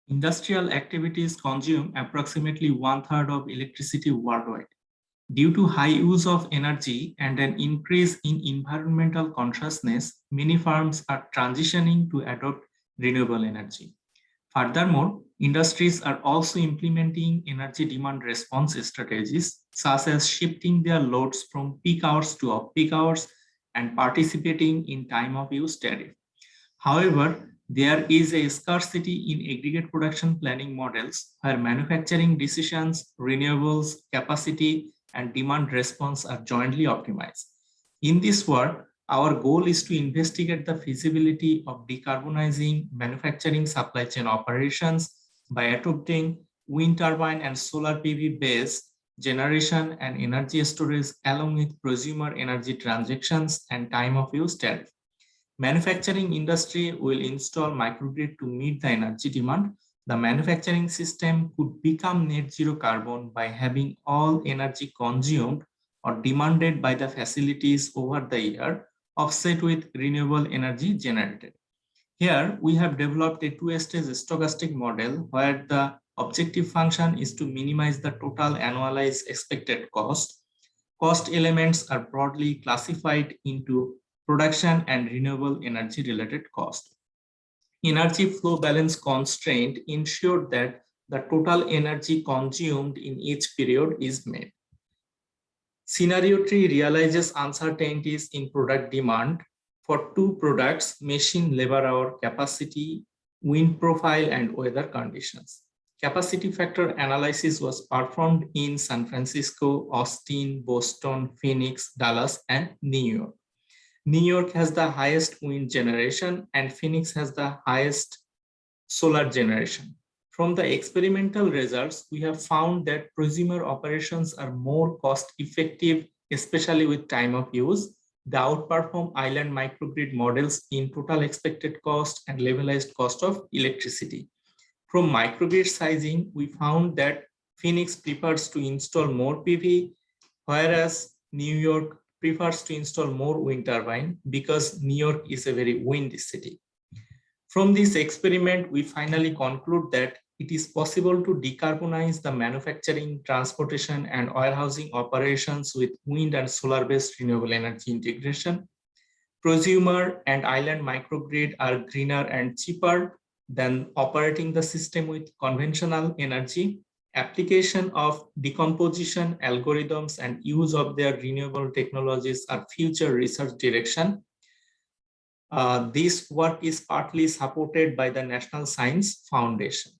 Industrial activities consume approximately one-third of electricity worldwide. Due to high use of energy and an increase in environmental consciousness, many firms are transitioning to adopt renewable energy. Furthermore, industries are also implementing energy demand response strategies, such as shifting their loads from peak hours to off-peak hours and participating in time-of-use tariff. However, there is a scarcity in aggregate production planning models where manufacturing decisions, renewables, capacity, and demand response are jointly optimized. In this work, our goal is to investigate the feasibility of decarbonizing manufacturing supply chain operations by adopting wind turbine and solar PV-based generation and energy storage along with prosumer energy transactions and time-of-use tariff. Manufacturing industry will install microgrid to meet the energy demand. The manufacturing system could become net zero carbon by having all energy consumed or demanded by the facilities over the year offset with renewable energy generated. Here, we have developed a two-stage stochastic model where the objective function is to minimize the total annualized expected cost. Cost elements are broadly classified into production and renewable energy related cost. Energy flow balance constraint ensured that the total energy consumed in each period is met. Scenario tree realizes uncertainties in product demand for two products: machine labor hour capacity, wind profile, and weather conditions. Capacity factor analysis was performed in San Francisco, Austin, Boston, Phoenix, Dallas, and New York. New York has the highest wind generation and Phoenix has the highest solar generation. From the experimental results, we have found that prosumer operations are more cost effective, especially with time of use. They outperform island microgrid models in total expected cost and levelized cost of electricity. From microgrid sizing, we found that Phoenix prefers to install more PV, whereas New York prefers to install more wind turbine because New York is a very windy city. From this experiment, we finally conclude that it is possible to decarbonize the manufacturing, transportation, and warehousing operations with wind and solar-based renewable energy integration. Prosumer and island microgrid are greener and cheaper than operating the system with conventional energy. Application of decomposition algorithms and use of their renewable technologies are future research direction. This work is partly supported by the National Science Foundation.